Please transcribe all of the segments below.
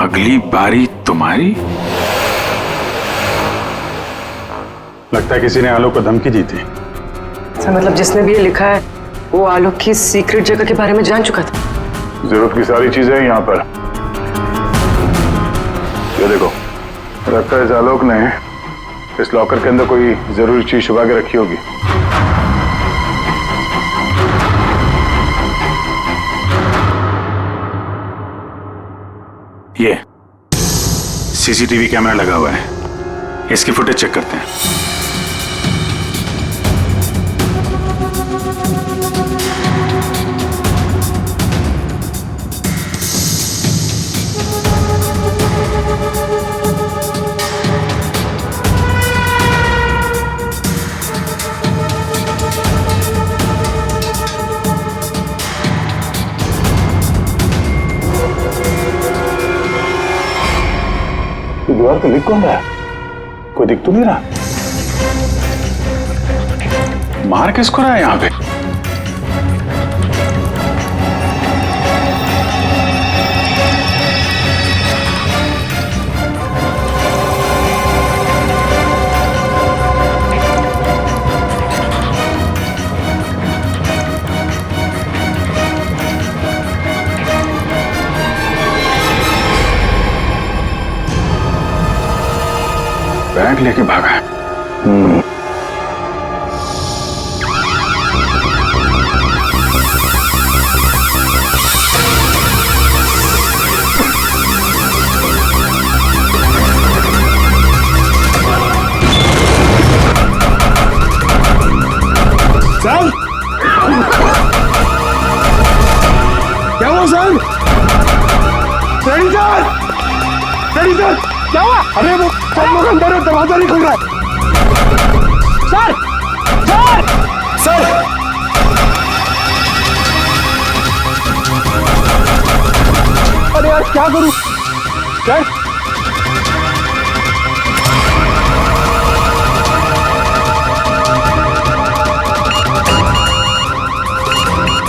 अगली बारी तुम्हारी। लगता है किसी ने आलोक को धमकी दी थी। सर मतलब जिसने भी ये लिखा है वो आलोक की सीक्रेट जगह के बारे में जान चुका था। जरूरत की सारी चीजें हैं यहाँ पर। ये देखो, लगता है इस आलोक ने इस लॉकर के अंदर कोई जरूरी चीज छुपा के रखी होगी। ये सीसीटीवी कैमरा लगा हुआ है, इसकी फुटेज चेक करते हैं। दीवार पे लिख कौन रहा है? कोई दिख तो नहीं रहा। मार किसको रहा है यहाँ पे? बैग लेके भागा है। सर, क्या हुआ sir? Ready sir, ready sir, क्या हुआ? अरे वो सब लोग अंदर है, दरवाजा नहीं खुल रहा है। सर, सर, सर, अरे यार क्या करूं? सर,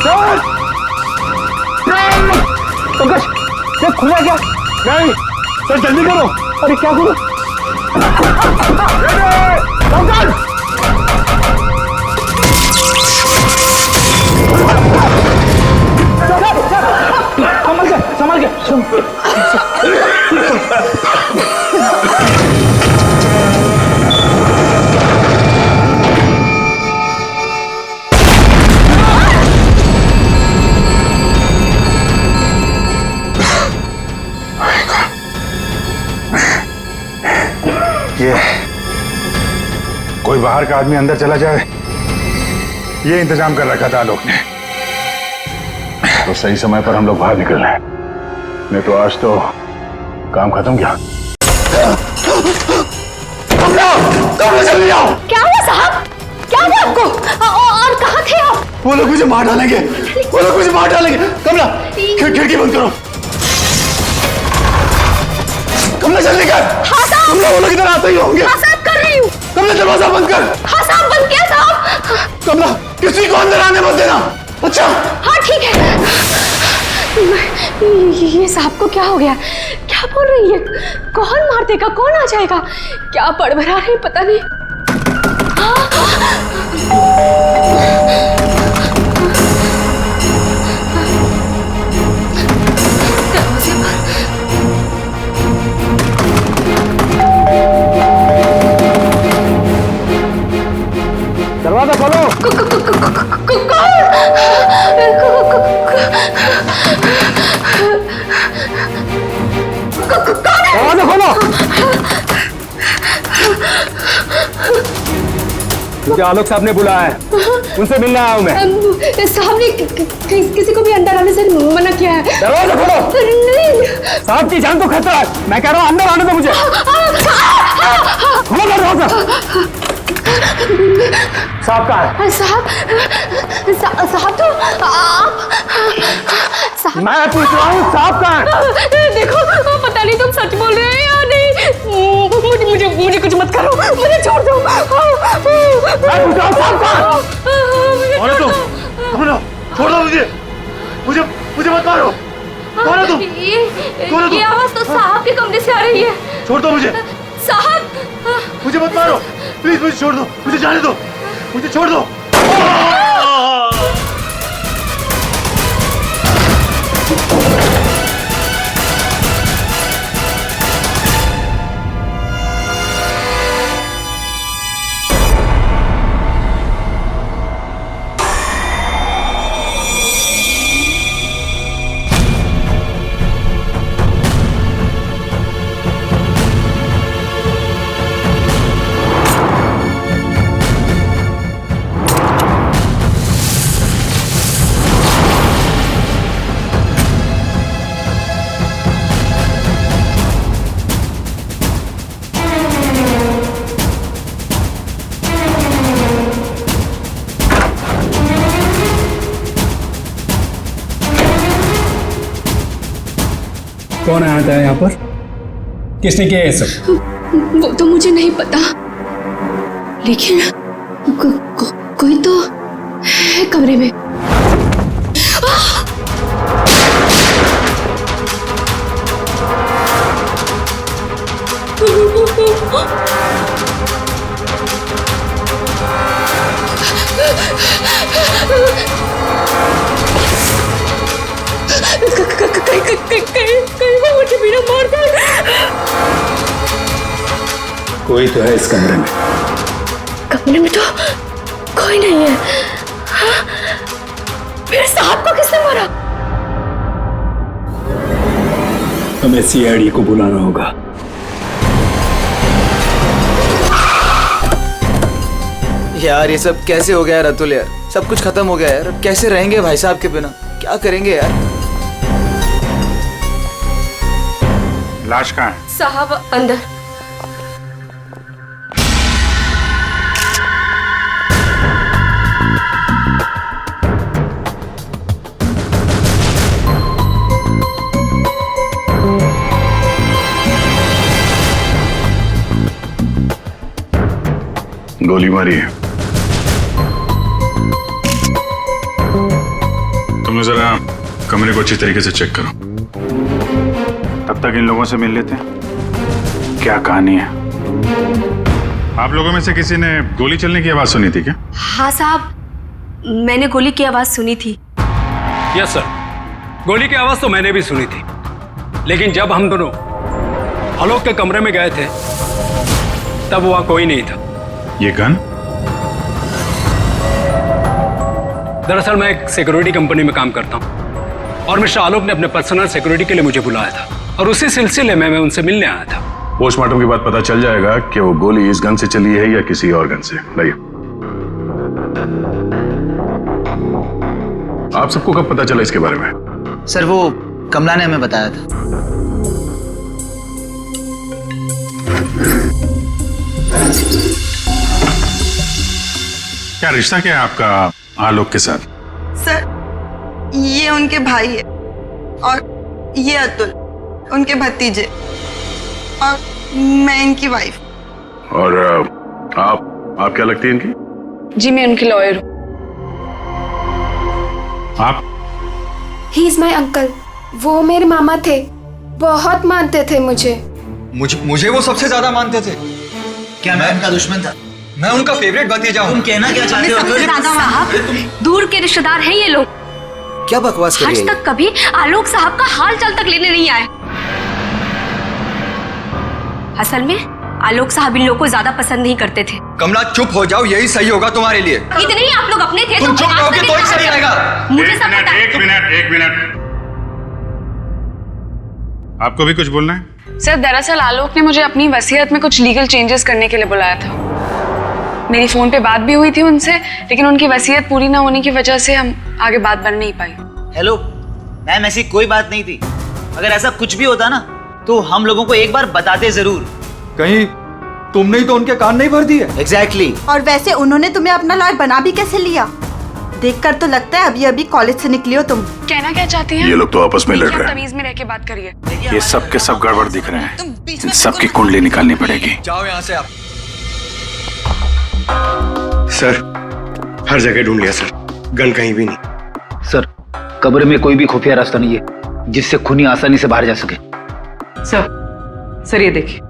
सर, पंकज, ये खुला क्या? नहीं, सर जल्दी करो। अरे क्या करूं? पंकज! संभल के, संभल के। ये कोई बाहर का आदमी अंदर चला जाए, ये इंतजाम कर रखा था आलोक ने। तो सही समय पर हम लोग बाहर निकल रहे हैं, नहीं तो आज तो काम खत्म किया। जल्दी आओ। क्या हुआ साहब? क्या हुआ आपको? और कहाँ थे आप? वो लोग मुझे मार डालेंगे, वो लोग मुझे मार डालेंगे। कमला, खिड़की बंद करो। कमला जल्दी कर। हाँ साहब। कमला, वो लोग इधर आते ही होंगे। हाँ साहब, कर रही हूँ। कमला दरवाजा बंद कर। हाँ साहब, बंद किया साहब। कमला, किसी को अंदर आने मत देना। अच्छा? हाँ ठीक है। ये साहब को क्या हो गया? क्या बोल रही है? कौन मार देगा? कौन आ जाएगा? क्या बड़बड़ा रही पता नहीं। दरवाजा खोलो। दरवाजा खोलो। मुझे आलोक साहब ने बुलाया है, उनसे मिलने आया हूं मैं। साहब ने किसी को भी अंदर आने से मना किया है। दरवाजा खोलो। नहीं। साहब की जान को खतरा है, मैं कह रहा हूं अंदर आने दो मुझे। खोलो दरवाजा। साहब कहाँ है? साहब तो आप मैं पूछ रहा हूँ साहब कहाँ है? देखो, पता नहीं तुम सच बोल रहे हैं या नहीं। मुझे कुछ मत करो, मुझे छोड़ दो। मैं पूछ रहा हूँ साहब कहाँ है? छोड़ दो मुझे, मुझे मत मारो। कौन है तुम? ये आवाज तो साहब के कमरे से आ रही है। छोड़ दो मुझे, साहब मुझे मत मारो प्लीज, मुझे छोड़ दो, मुझे जाने दो, मुझे छोड़ दो। कौन आया था यहाँ पर? किसने किया ये सब? वो तो मुझे नहीं पता, लेकिन कोई तो है कमरे में। कहीं वो मुझे बिना मार दे। कोई तो है इस कमरे में। कमरे में तो कोई नहीं है। हाँ? फिर साहब को किसने मारा? हमें सीआईडी को बुलाना होगा। यार ये सब कैसे हो गया रतुल यार? सब कुछ खत्म हो गया यार, अब कैसे रहेंगे भाई साहब के बिना? क्या करेंगे यार? लाश कहाँ है? साहब अंदर। गोली मारी है। तुम जरा कमरे को अच्छी तरीके से चेक करो। तब तक इन लोगों से मिल लेते हैं। क्या कहानी है? आप लोगों में से किसी ने गोली चलने की आवाज सुनी थी क्या? हाँ साहब, मैंने गोली की आवाज सुनी थी। यस सर, गोली की आवाज तो मैंने भी सुनी थी, लेकिन जब हम दोनों आलोक के कमरे में गए थे तब वहां कोई नहीं था। ये गन? दरअसल मैं एक सिक्योरिटी कंपनी में काम करता हूं और मिस्टर आलोक ने अपने पर्सनल सिक्योरिटी के लिए मुझे बुलाया था और उसी सिलसिले में मैं उनसे मिलने आया था। पोस्टमार्टम के बाद पता चल जाएगा कि वो गोली इस गन से चली है या किसी और गन से। लाइए। आप सबको कब पता चला इसके बारे में? सर वो कमला ने हमें बताया था। क्या रिश्ता क्या है आपका आलोक के साथ? सर ये उनके भाई है और ये अतुल उनके भतीजे और मैं इनकी वाइफ। और आप क्या लगती है इनकी? जी मैं उनकी लॉयर हूँ। आप? He is my uncle. वो मेरे मामा थे, बहुत मानते थे मुझे। मुझे वो सबसे ज्यादा मानते थे। क्या मैं उनका दुश्मन था? मैं उनका फेवरेट भतीजा हूँ। तुम कहना क्या चाहते हो? साहब दूर के रिश्तेदार हैं ये लोग। क्या बकवास कर रही आज है? तक कभी आलोक साहब का हाल चाल तक लेने नहीं आए। असल में आलोक साहब इन लोगों को ज्यादा पसंद नहीं करते थे। कमला चुप हो जाओ, यही सही होगा तुम्हारे लिए। इतने ही आप लोग अपने थे। तुम चुप रहोगे तो ही सही रहेगा। मुझे सब पता है। एक मिनट। आपको भी कुछ बोलना है? सर दरअसल आलोक ने मुझे अपनी वसीयत में कुछ लीगल चेंजेस करने के लिए बुलाया था। मेरी फोन पे बात भी हुई थी उनसे, लेकिन उनकी वसीयत पूरी ना होने की वजह से हम आगे बात बढ़ नहीं पाई। हेलो मैम, ऐसी कोई बात नहीं थी। अगर ऐसा कुछ भी होता ना तो हम लोगों को एक बार बताते जरूर। कहीं तुमने ही तो उनके कान नहीं भर दिए? एग्जैक्टली। और वैसे उन्होंने तुम्हें अपना लॉयर बना भी कैसे लिया? देखकर तो लगता है अभी कॉलेज से निकली हो तुम। कहना क्या चाहती हैं? ये लोग तो आपस में लड़ रहे हैं। तमीज में रह के बात करिए। ये सब के सब गड़बड़ दिख रहे हैं। इन सब की कुंडली निकालनी पड़ेगी। जाओ यहाँ से आप। सर हर जगह ढूंढ लिया सर, गन कहीं भी नहीं। सर कब्र में कोई भी खुफिया रास्ता नहीं है। जिससे खूनी आसानी से बाहर जा सके। सर ये देखिए,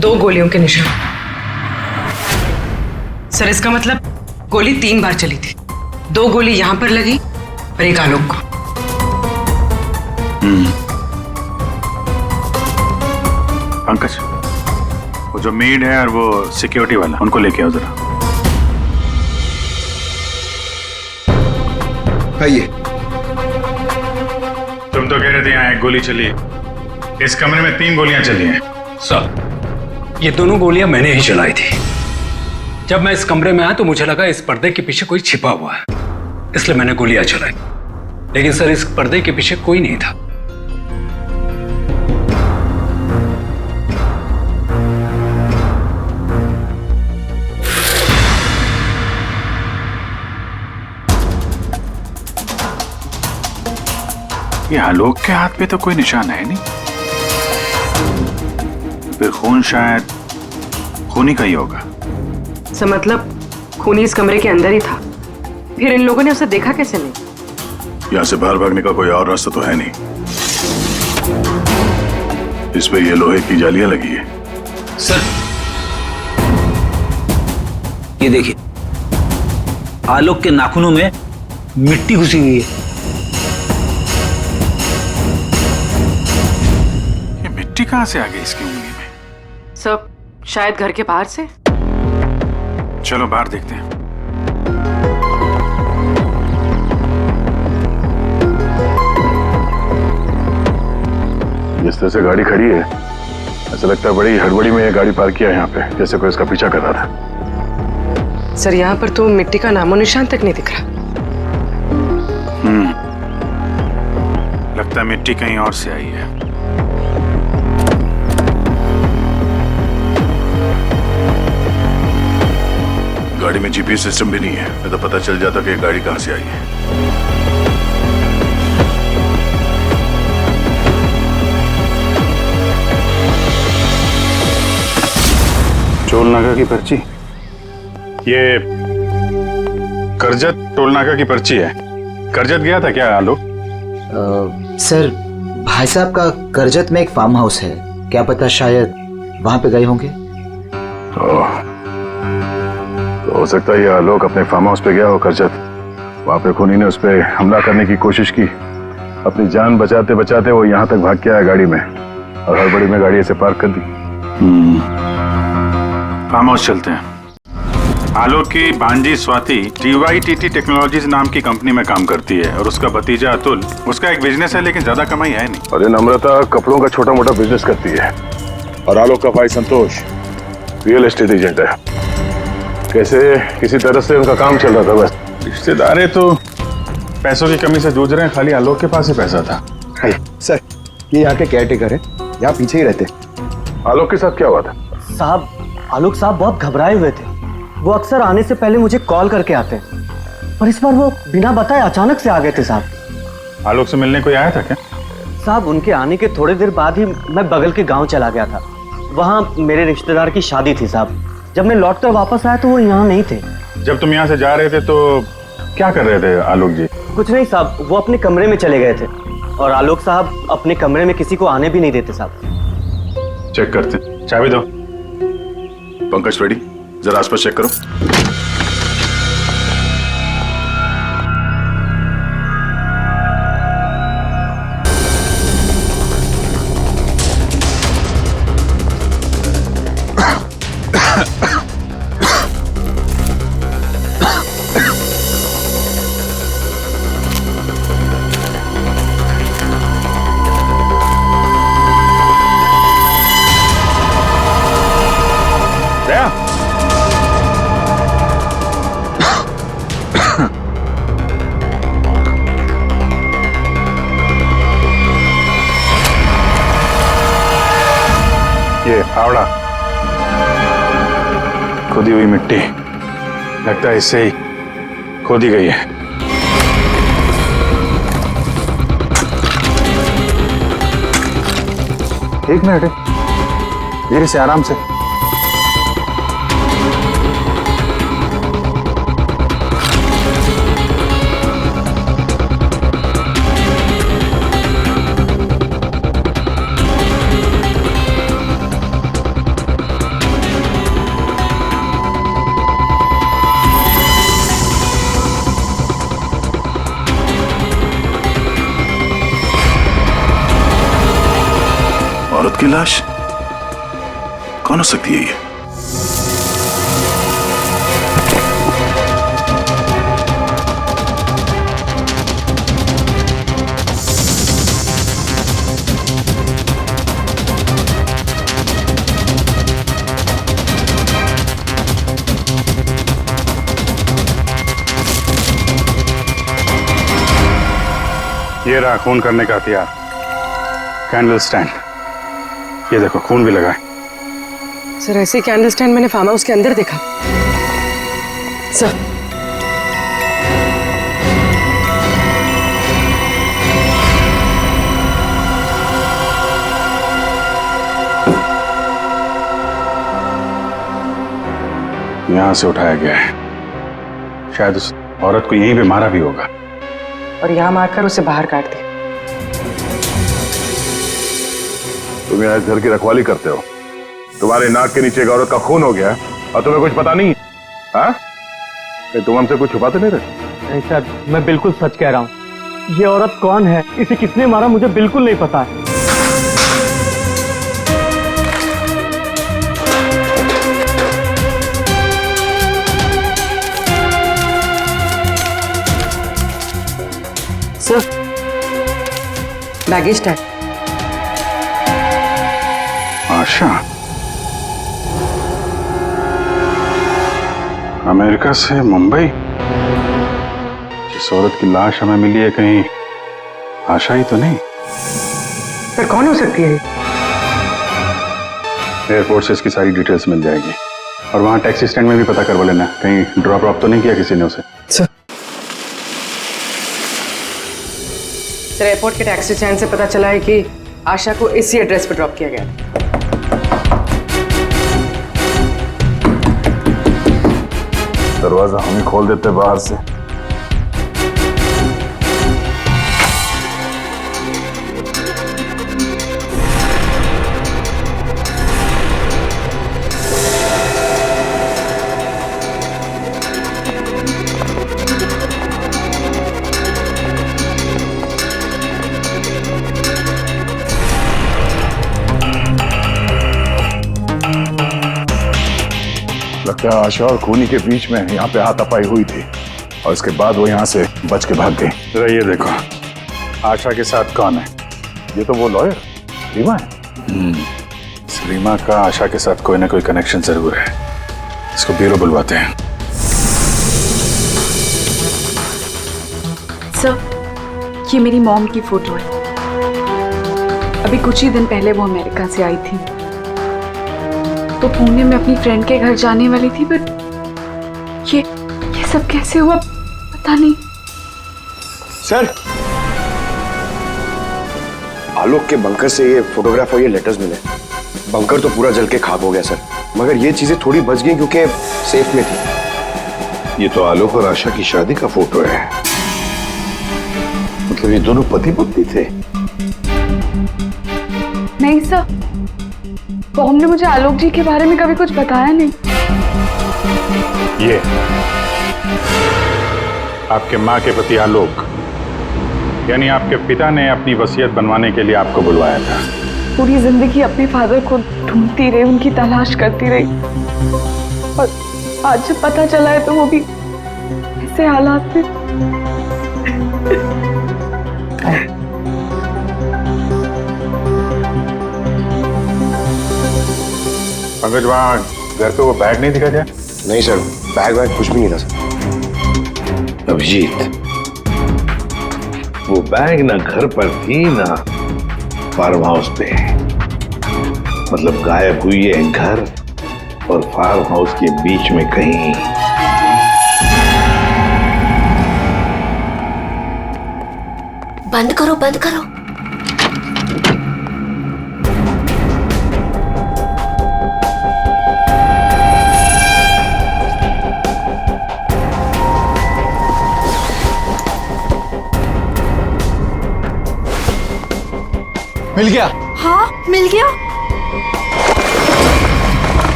दो गोलियों के निशान। सर इसका मतलब गोली 3 बार चली थी। 2 गोली यहां पर लगी और एक आलोक को। पंकज, वो जो मेड है और वो सिक्योरिटी वाला, उनको लेके आओ जरा। आइए। तुम तो कह रहे थे यहाँ 1 गोली चली है, इस कमरे में 3 गोलियां चली हैं। सर ये दोनों गोलियां मैंने ही चलाई थी। जब मैं इस कमरे में आया तो मुझे लगा इस पर्दे के पीछे कोई छिपा हुआ है, इसलिए मैंने गोलियां चलाई। लेकिन सर इस पर्दे के पीछे कोई नहीं था। ये आलोक के हाथ पे तो कोई निशान है नहीं, फिर खून शायद खूनी का ही होगा। सर मतलब खूनी इस कमरे के अंदर ही था, फिर इन लोगों ने उसे देखा कैसे नहीं? यहाँ से बाहर भागने का कोई और रास्ता तो है नहीं। इस पे ये लोहे की जालियां लगी है। सर ये देखिए, आलोक के नाखूनों में मिट्टी घुसी हुई है। ये मिट्टी कहां से आ गई इसकी उंगली में? सर शायद घर के बाहर से। चलो बाहर देखते हैं। जिस तरह से गाड़ी खड़ी है, ऐसा लगता है बड़ी हड़बड़ी में ये गाड़ी पार्क किया है यहाँ पे, जैसे कोई इसका पीछा कर रहा था। सर यहाँ पर तो मिट्टी का नामो निशान तक नहीं दिख रहा। लगता है मिट्टी कहीं और से आई है। गाड़ी में जीपीएस सिस्टम भी नहीं है, मैं तो पता चल जाता कि ये गाड़ी कहां से आई है। टोल नाका की पर्ची, ये करजत टोल नाका की पर्ची है। करजत गया था क्या आलोक? सर भाई साहब का करजत में एक फार्म हाउस है, क्या पता शायद वहां पे गए होंगे। तो हो सकता है ये आलोक अपने फार्म हाउस पे गया हो करजत। वहां पे खूनी ने उस पर हमला करने की कोशिश की, अपनी जान बचाते बचाते वो यहाँ तक भाग के आया गाड़ी में, और हड़बड़ी में गाड़ी ऐसे पार्क कर दी। फार्म हाउस चलते हैं। आलोक की भांजी स्वाति TYTT टेक्नोलॉजीज नाम की कंपनी में काम करती है, और उसका भतीजा अतुल, उसका एक बिजनेस है लेकिन ज्यादा कमाई है नहीं। और ये नम्रता कपड़ों का छोटा मोटा बिजनेस करती है, और आलोक का भाई संतोष रियल एस्टेट एजेंट है। कैसे किसी तरह से उनका काम चल रहा था बस। रिश्तेदार तो पैसों की कमी से जूझ रहे हैं, खाली आलोक के पास ही पैसा था। सर ये यहाँ के केयरटेकर है, यहाँ पीछे ही रहते। आलोक के साथ क्या हुआ था? साहब आलोक साहब बहुत घबराए हुए थे। वो अक्सर आने से पहले मुझे कॉल करके आते, पर इस बार वो बिना बताए अचानक से आ गए थे साहब। आलोक से मिलने कोई आया था क्या? साहब उनके आने के थोड़ी देर बाद ही मैं बगल के गांव चला गया था, वहाँ मेरे रिश्तेदार की शादी थी साहब। जब मैं लौट कर वापस आया तो वो यहाँ नहीं थे। जब तुम यहाँ से जा रहे थे तो क्या कर रहे थे आलोक जी? कुछ नहीं साहब, वो अपने कमरे में चले गए थे, और आलोक साहब अपने कमरे में किसी को आने भी नहीं देते साहब। चेक करते, चाबी दो। पंकज रेडी, जरा आसपास चेक करो। ये फावड़ा, खोदी हुई मिट्टी, लगता है इससे ही खोदी गई है। एक मिनट, धीरे से, आराम से। औरत की लाश? कौन हो सकती है ये? ये रहा खून करने का हथियार, कैंडल स्टैंड। ये देखो खून भी लगा है। सर ऐसे कैंडल स्टैंड मैंने फार्म हाउस के अंदर देखा। सर यहां से उठाया गया है। शायद उस औरत को यहीं पे मारा भी होगा। और यहाँ मारकर उसे बाहर काट दिया। तुम यहाँ इस घर की रखवाली करते हो, तुम्हारे नाक के नीचे एक औरत का खून हो गया और तुम्हें कुछ पता नहीं? हाँ? तुम हमसे कुछ छुपाते नहीं रहे? नहीं सर, मैं बिल्कुल सच कह रहा हूँ। ये औरत कौन है, इसे किसने मारा, मुझे बिल्कुल नहीं पता है। Sir baggage tag. Asha America से मुंबई। जिस औरत की लाश हमें मिली है, कहीं आशा ही तो नहीं? सर कौन हो सकती है? एयरपोर्ट से इसकी सारी डिटेल्स मिल जाएगी और वहां टैक्सी स्टैंड में भी पता करवा लेना, कहीं ड्रॉप ड्रॉप तो नहीं किया किसी ने उसे। सर एयरपोर्ट के टैक्सी स्टैंड से पता चला है कि आशा को इसी एड्रेस पर ड्रॉप किया गया। दरवाजा हम ही खोल देते बाहर से। लगता है आशा और खूनी के बीच में यहाँ पे हाथापाई हुई थी और इसके बाद वो यहाँ से बच के भाग गई। जरा ये देखो, आशा के साथ कौन है? ये तो वो लॉयर रीमा है। रीमा का आशा के साथ कोई ना कोई कनेक्शन जरूर है। इसको ब्यूरो बुलवाते हैं। सर ये मेरी मॉम की फोटो है। अभी कुछ ही दिन पहले वो अमेरिका से आई थी, तो पुणे में अपनी फ्रेंड के घर जाने वाली थी, बट ये सब कैसे हुआ पता नहीं। सर आलोक के बंकर से ये फोटोग्राफ और ये लेटर्स मिले। बंकर तो पूरा जल के खाक हो गया सर, मगर ये चीजें थोड़ी बच गई क्योंकि सेफ में थी। ये तो आलोक और आशा की शादी का फोटो है। मतलब ये दोनों पति पत्नी थे? नहीं सर, तो हमने मुझे आलोक जी के बारे में कभी कुछ बताया नहीं। ये आपके माँ के पति आलोक, यानी आपके पिता ने अपनी वसीयत बनवाने के लिए आपको बुलवाया था। पूरी जिंदगी अपने फादर को ढूंढती रही, उनकी तलाश करती रही, और आज जब पता चला है तो वो भी ऐसे हालात में। पंकज, वहाँ घर पे वो बैग नहीं दिखा क्या? नहीं सर, बैग वैग कुछ भी नहीं था सर। अभिजीत, वो बैग ना घर पर थी ना फार्म हाउस पे। मतलब गायब हुई है घर और फार्म हाउस के बीच में कहीं। बंद करो, बंद करो। मिल गया? हाँ मिल गया।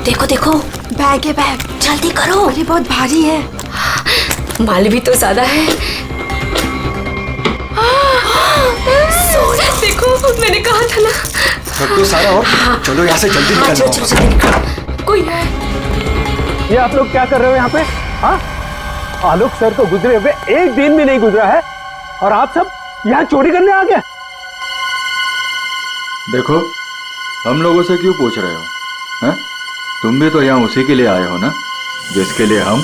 देखो देखो, बैग है बैग, जल्दी करो। ये बहुत भारी है। माल भी तो ज्यादा है। देखो मैंने कहा था ना। सब तो सारा और चलो यहाँ से जल्दी निकलना होगा। कोई है। ये आप लोग क्या कर रहे हो यहाँ पे? हाँ, आलोक सर तो गुजरे हुए एक दिन भी नहीं गुजरा है और आप सब यहाँ चोरी करने आ गए। देखो, हम लोगों से क्यों पूछ रहे हो? हैं? तुम भी तो यहाँ उसी के लिए आए हो ना, जिसके लिए हम।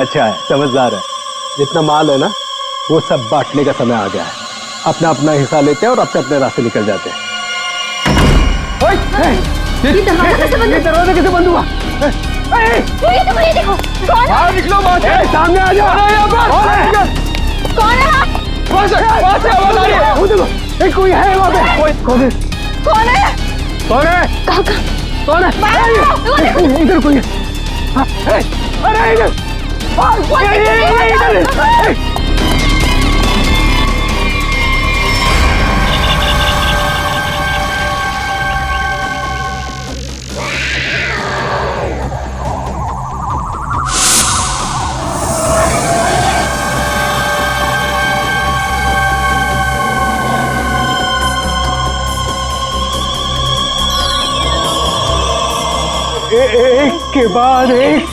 अच्छा है, समझदार है। जितना माल है ना, वो सब बांटने का समय आ गया है। अपना अपना हिस्सा लेते हैं और अपने अपने रास्ते निकल जाते हैं। ये दरवाजा कैसे बंद? ये दरवाजा कैसे बंद हुआ? ये देखो, कौन है? बाहर निकलो, सामने आ जाओ। कौन है? कोई है वहाँ पे? कौन है? कौन है? कौन है? कौन है? इधर कोई है। अरे इधर! एक के बाद एक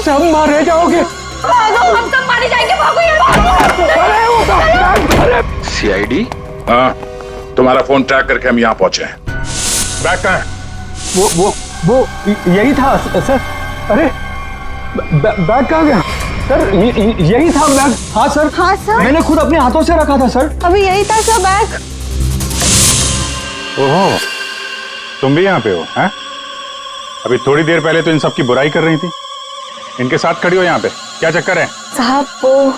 सब मारे जाओगे। भागो, हम सब मारे जाएंगे। भागो यार। सीआईडी? हाँ, तुम्हारा फोन ट्रैक करके हम यहाँ पहुंचे हैं। बैग कहाँ है? वो यही था सर। अरे बैग कहाँ गया सर? यही था बैग। हाँ सर। हाँ सर, मैंने खुद अपने हाथों से रखा था सर। अभी यही था सर बैग। ओहो, तुम भी यहाँ पे हो? हैं? अभी थोड़ी देर पहले तो इन सब की बुराई कर रही थी, इनके साथ खड़ी हो यहाँ पे, क्या चक्कर है? साहब वो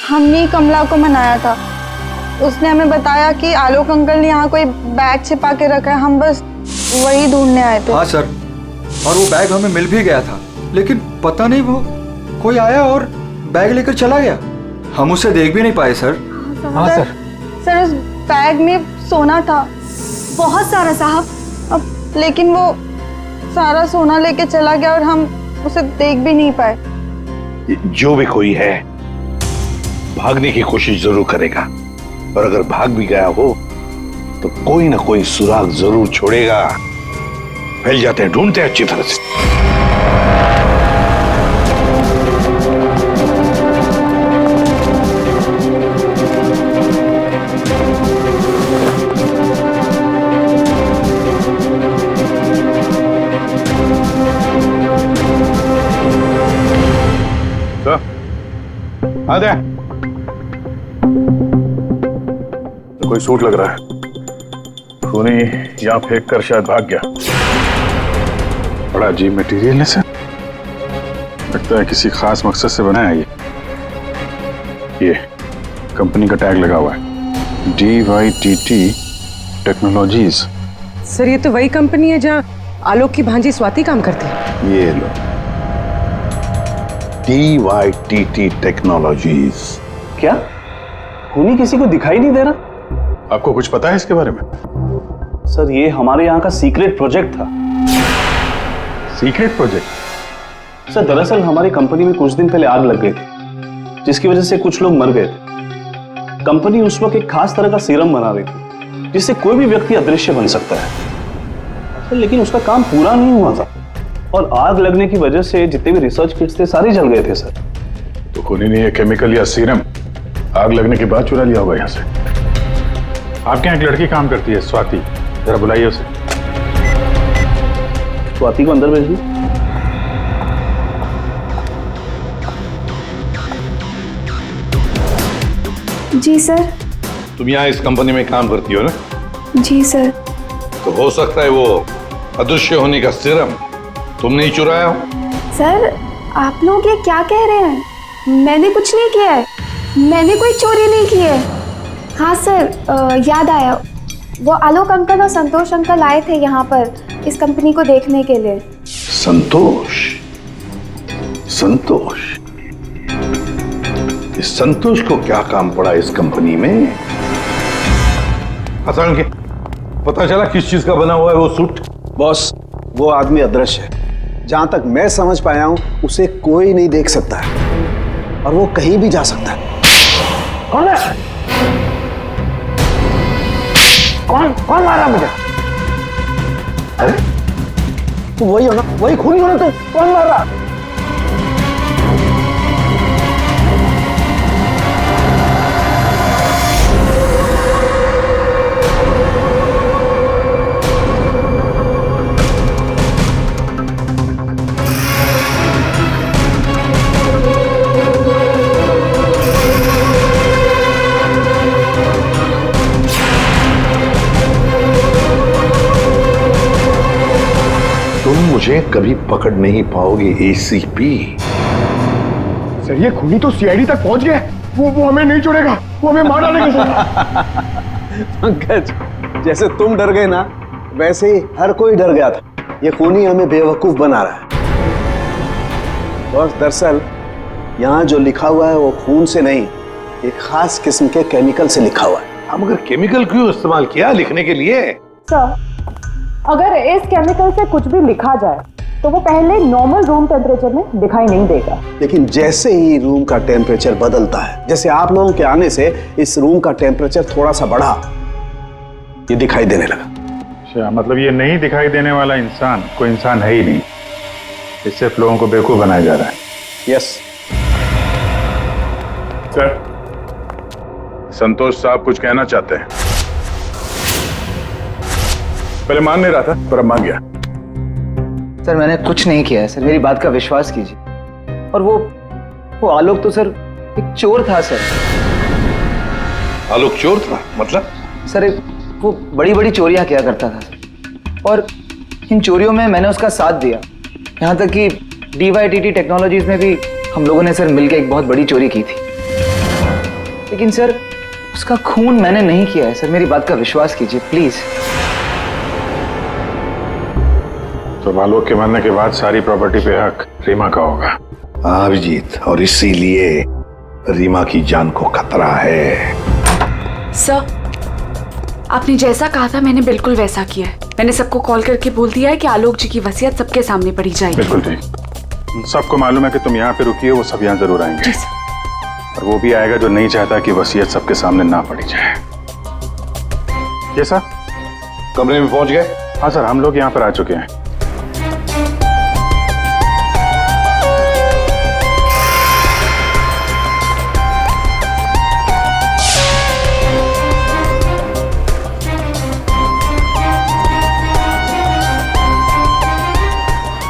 हमने कमला को मनाया था, उसने हमें बताया कि आलोक अंकल ने यहाँ कोई बैग छिपा के रखा है, हम बस वही ढूंढने आए थे। हाँ सर, और वो बैग हमें मिल भी गया था, लेकिन पता नहीं वो कोई आया और बैग लेकर चला गया। हम उसे देख भी नहीं पाए सर। हाँ सर। सर उस बैग में सोना था, बहुत सारा साहब। अब लेकिन वो सारा सोना लेके चला गया और हम उसे देख भी नहीं पाए। जो भी कोई है भागने की कोशिश जरूर करेगा, और अगर भाग भी गया हो तो कोई ना कोई सुराग जरूर छोड़ेगा। फैल जाते हैं, ढूंढते हैं अच्छी तरह से। आ दे। तो कोई सूट लग रहा है, खूनी यहाँ फेंक कर शायद भाग गया। बड़ा अजीब मटेरियल है सर, लगता है किसी खास मकसद से बनाया है ये कंपनी का टैग लगा हुआ है, DYTT टेक्नोलॉजीज। सर ये तो वही कंपनी है जहाँ आलोक की भांजी स्वाति काम करती है। ये लो, DYTT टेक्नोलॉजीज। क्या खूनी किसी को दिखाई नहीं दे रहा? आपको कुछ पता है इसके बारे में? सर ये हमारे यहाँ का सीक्रेट प्रोजेक्ट था। Secret project? सर दरअसल हमारी कंपनी में कुछ दिन पहले आग लग गई थी, जिसकी वजह से कुछ लोग मर गए थे। कंपनी उस वक्त एक खास तरह का सीरम बना रही थी, जिससे कोई भी व्यक्ति अदृश्य बन सकता है। लेकिन उसका काम पूरा नहीं हुआ था और आग लगने की वजह से जितने भी रिसर्च किट्स थे सारे जल गए थे सर। तो खूनी ने ये केमिकल या सीरम आग लगने के बाद चुरा लिया होगा यहाँ से। आपके यहाँ एक लड़की काम करती है, स्वाति, जरा बुलाइए उसे। स्वाति को अंदर भेजिए। जी सर। तुम यहाँ इस कंपनी में काम करती हो ना? जी सर। तो हो सकता है वो अदृश्य होने का सीरम तुमने ही चुराया हो। सर आप लोग ये क्या कह रहे हैं? मैंने कुछ नहीं किया है, मैंने कोई चोरी नहीं की है। हाँ सर याद आया, वो आलोक अंकल और संतोष अंकल आए थे यहाँ पर इस कंपनी को देखने के लिए। संतोष? संतोष? इस संतोष को क्या काम पड़ा इस कंपनी में? असल पता चला किस चीज का बना हुआ है वो सूट? बॉस वो आदमी अदृश्य है, जहां तक मैं समझ पाया हूं उसे कोई नहीं देख सकता है और वो कहीं भी जा सकता है। कौन है? कौन मारा मुझे? अरे तो वही हो ना, वही खूनी हो ना, तो कौन मार रहा? तुम मुझे कभी पकड़ नहीं पाओगे एसीपी। सर ये खूनी तो सीआईडी तक पहुंच गया। वो हमें नहीं छोड़ेगा, वो हमें मार डालेगा सर। पंकज, जैसे तुम डर गए ना, वैसे ही हर कोई डर गया था। ये खूनी हमें बेवकूफ बना रहा है। बॉस, दरअसल यहाँ जो लिखा हुआ है वो खून से नहीं, एक खास किस्म के केमिकल से लिखा हुआ है। हम अगर केमिकल क्यों इस्तेमाल किया लिखने के लिए? सर, अगर इस केमिकल से कुछ भी लिखा जाए तो वो पहले नॉर्मल रूम टेम्परेचर में दिखाई नहीं देगा। लेकिन जैसे ही रूम का टेम्परेचर बदलता है, जैसे आप लोगों के आने से इस रूम का टेम्परेचर थोड़ा सा बढ़ा, ये दिखाई देने लगा। अच्छा, मतलब ये नहीं दिखाई देने वाला इंसान कोई इंसान है ही नहीं, ये सिर्फ लोगों को बेवकूफ बनाया जा रहा है। यस सर, संतोष साहब कुछ कहना चाहते हैं। पहले मान नहीं रहा था पर अब मान गया। सर मैंने कुछ नहीं किया है सर, मेरी बात का विश्वास कीजिए। और वो आलोक तो सर एक चोर था सर। आलोक चोर था? मतलब? सर वो बड़ी बड़ी चोरियां किया करता था सर, और इन चोरियों में मैंने उसका साथ दिया। यहाँ तक कि DYTT टेक्नोलॉजीज में भी हम लोगों ने सर मिलकर एक बहुत बड़ी चोरी की थी। लेकिन सर उसका खून मैंने नहीं किया है सर, मेरी बात का विश्वास कीजिए प्लीज। तो आलोक के मरने के बाद सारी प्रॉपर्टी पे हक रीमा का होगा। हाँ अभिजीत, और इसीलिए रीमा की जान को खतरा है। सर, आपने जैसा कहा था मैंने बिल्कुल वैसा किया है। मैंने सबको कॉल करके बोल दिया है कि आलोक जी की वसीयत सबके सामने पढ़ी जाएगी। बिल्कुल ठीक। सबको मालूम है कि तुम यहाँ पे रुकी हो, वो सब यहाँ जरूर आएंगे। जी सर। और वो भी आएगा जो नहीं चाहता कि वसीयत सबके सामने ना पढ़ी जाए। ये सर, कमरे में पहुंच गए? हाँ सर, हम लोग यहाँ पर आ चुके हैं।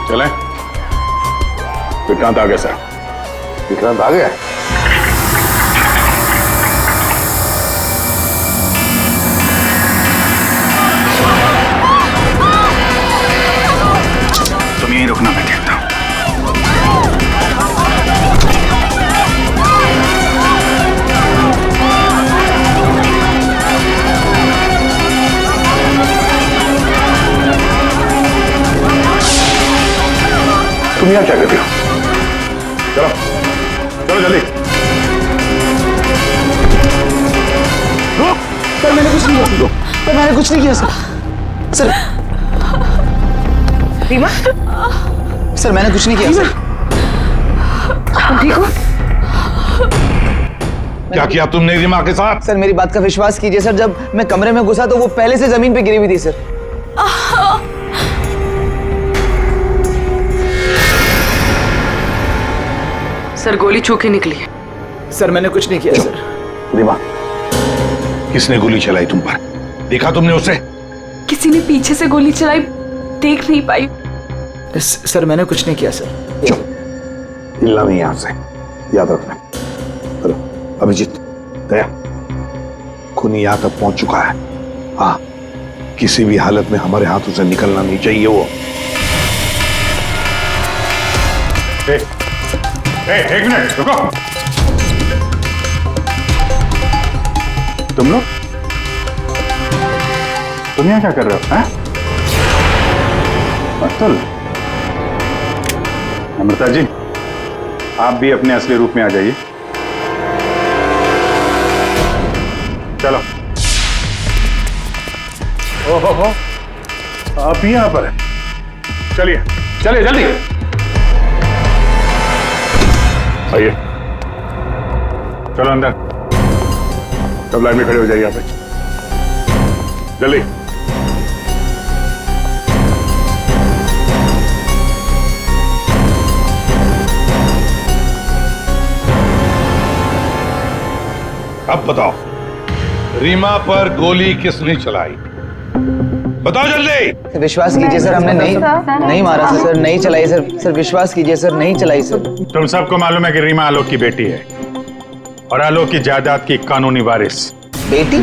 चलें? विक्रांत आ गया सर। विक्रांत आ गया? तुम यहीं रुकना, मैं देखता हूं। तुम यहाँ क्या करते हो? चलो चलो जल्दी। सर मैंने कुछ नहीं किया। सर मैंने कुछ नहीं किया सर। रीमा, सर मैंने कुछ नहीं किया सर। तुम ठीक हो? क्या किया तुमने रीमा के साथ? सर मेरी बात का विश्वास कीजिए सर, जब मैं कमरे में घुसा तो वो पहले से जमीन पे गिरी हुई थी सर। सर गोली छू के निकली है। सर मैंने कुछ नहीं किया सर। रीमा, किसने गोली चलाई तुम पर? देखा तुमने उसे? किसी ने पीछे से गोली चलाई, देख नहीं पाई। सर मैंने कुछ नहीं किया सर। चुप, हिलना नहीं यहां से, याद रखना। चलो अभिजीत, दया, खूनी यहां तक पहुंच चुका है। हाँ, किसी भी हालत में हमारे हाथों से निकलना नहीं चाहिए वो। एक मिनट रुको। तुम लोग यहाँ क्या कर रहे हो? अतुल, अमृता जी, आप भी अपने असली रूप में आ जाइए। चलो। ओहो, आप भी यहाँ पर हैं। चलिए। चलिए जल्दी आइए, चलो अंदर। सब लाइन में खड़े हो जाइए यहाँ पे, जल्दी। अब बताओ, रीमा पर गोली किसने चलाई? बताओ जल्दी। विश्वास कीजिए सर, हमने नहीं मारा सर, नहीं चलाई सर, विश्वास कीजिए सर, नहीं चलाई सर। तुम सबको मालूम है कि रीमा आलोक की बेटी है और आलोक की जायदाद की कानूनी वारिस। बेटी?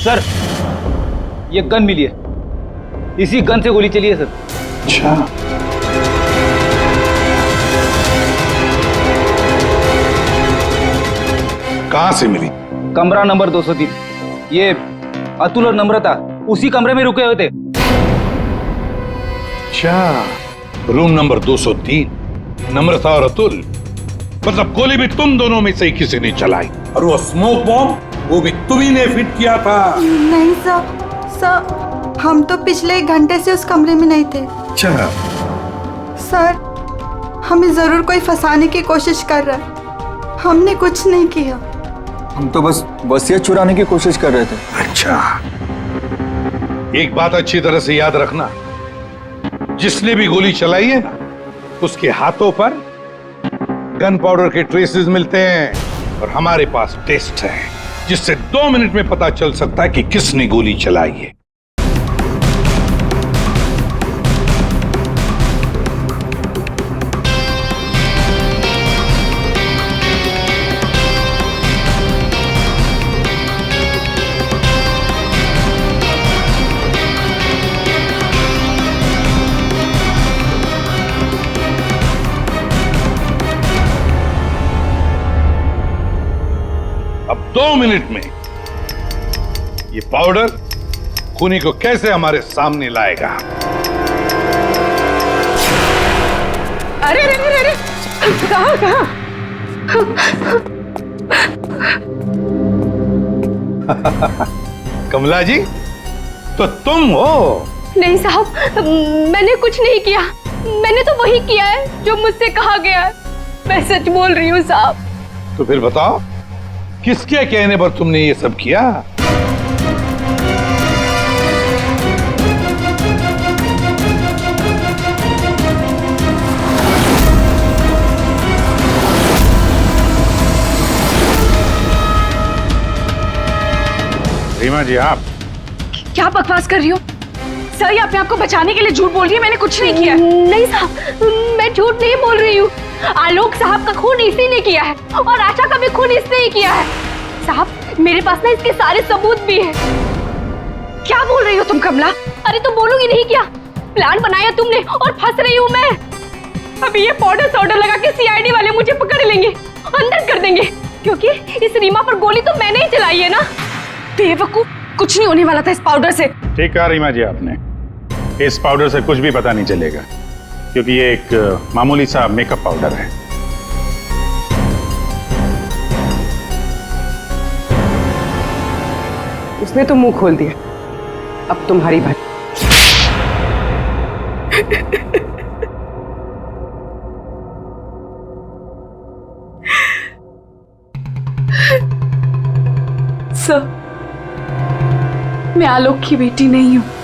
सर, ये गन मिली है, इसी गन से गोली चली है सर। अच्छा, कहां से मिली? कमरा नंबर 203। ये अतुल और नम्रता उसी कमरे में रुके हुए थे। अच्छा, रूम नंबर 203। नम्रता और अतुल, मतलब गोली भी तुम दोनों में से ही किसी ने चलाई। और वो स्मोक बॉम्ब वो भी तुम ही ने फिट किया था? नहीं सर, हम तो पिछले 1 घंटे से उस कमरे में नहीं थे। अच्छा सर, हमें जरूर कोई फंसाने की कोशिश कर रहा है, हमने कुछ नहीं किया। हम तो बस वसीयत चुराने की कोशिश कर रहे थे। अच्छा, एक बात अच्छी तरह से याद रखना, जिसने भी गोली चलाई है ना, उसके हाथों पर गन पाउडर के ट्रेसेस मिलते हैं और हमारे पास टेस्ट है जिससे 2 मिनट में पता चल सकता है कि किसने गोली चलाई है। अब 2 मिनट में ये पाउडर खूनी को कैसे हमारे सामने लाएगा? अरे अरे अरे अरे, कहाँ? कमला जी, तो तुम हो? नहीं साहब, मैंने कुछ नहीं किया, मैंने तो वही किया है जो मुझसे कहा गया है। मैं सच बोल रही हूँ साहब। तो फिर बताओ, किसके कहने पर तुमने ये सब किया? रीमा जी, आप क्या बकवास कर रही हो? सर, ये अपने आप को बचाने के लिए झूठ बोल रही है, मैंने कुछ नहीं किया। नहीं साहब, मैं झूठ नहीं बोल रही हूँ। आलोक साहब का खून इसी ने किया है और आशा का भी खून इसने ही किया है। साहब, मेरे पास ना इसके सारे सबूत भी हैं। क्या बोल रही हो तुम कमला? अरे तो बोलूंगी नहीं क्या? प्लान बनाया तुमने और फंस रही हूँ मैं। अभी ये पाउडर लगा के सीआईडी वाले मुझे पकड़ लेंगे, अंदर कर देंगे, क्योंकि इस रीमा पर गोली तो मैंने ही चलाई है ना। बेवकूफ, कुछ नहीं होने वाला था इस पाउडर से। ठीक कहा रीमा जी आपने, इस पाउडर से कुछ भी पता नहीं चलेगा क्योंकि ये एक मामूली सा मेकअप पाउडर है। उसने तो मुंह खोल दिया, अब तुम्हारी बात। सर, मैं आलोक की बेटी नहीं हूं।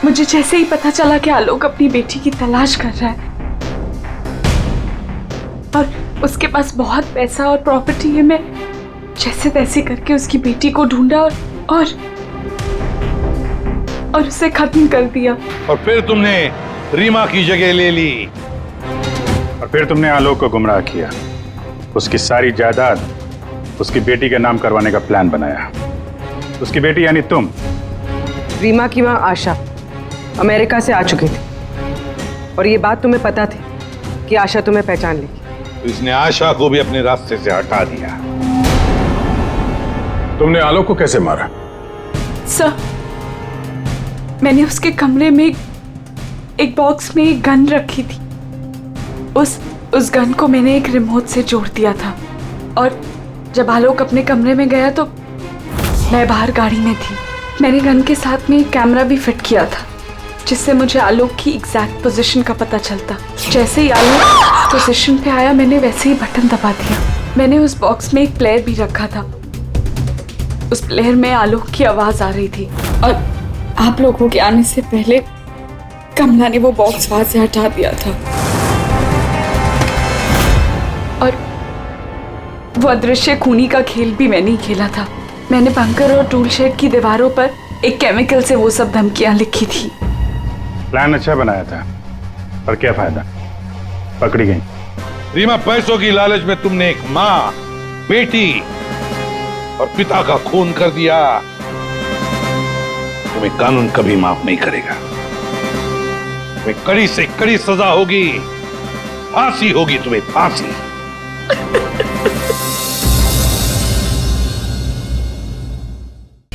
मुझे जैसे ही पता चला कि आलोक अपनी बेटी की तलाश कर रहा है और उसके पास बहुत पैसा और प्रॉपर्टी है, मैं जैसे तैसे करके उसकी बेटी को ढूंढा और उसे खत्म कर दिया। और फिर तुमने रीमा की जगह ले ली और फिर तुमने आलोक को गुमराह किया, उसकी सारी जायदाद उसकी बेटी के नाम करवाने का प्लान बनाया। उसकी बेटी यानी तुम। रीमा की मां आशा अमेरिका से आ चुकी थी और ये बात तुम्हें पता थी कि आशा तुम्हें पहचान लेगी, तो इसने आशा को भी अपने रास्ते से हटा दिया। तुमने आलोक को कैसे मारा? सर, मैंने उसके कमरे में एक बॉक्स में एक गन रखी थी। उस गन को मैंने एक रिमोट से जोड़ दिया था और जब आलोक अपने कमरे में गया तो मैं बाहर गाड़ी में थी। मैंने गन के साथ में एक कैमरा भी फिट किया था जिससे मुझे आलोक की एग्जैक्ट पोजीशन का पता चलता। जैसे ही आलोक पोजीशन पे आया मैंने वैसे ही बटन दबा दिया। मैंने उस बॉक्स में एक प्लेयर भी रखा था। उस प्लेयर में आलोक की आवाज आ रही थी और आप लोगों के आने से पहले कमला ने वो बॉक्स वहां से हटा दिया था और वो अदृश्य खूनी का खेल भी मैंने ही खेला था। मैंने बंकर और टूल शेड की दीवारों पर एक केमिकल से वो सब धमकियां लिखी थी। प्लान अच्छा बनाया था पर क्या फायदा, पकड़ी गई। रीमा, पैसों की लालच में तुमने एक माँ, बेटी और पिता का खून कर दिया। तुम्हें कानून कभी माफ नहीं करेगा। तुम्हें कड़ी से कड़ी सजा होगी, फांसी होगी तुम्हें, फांसी।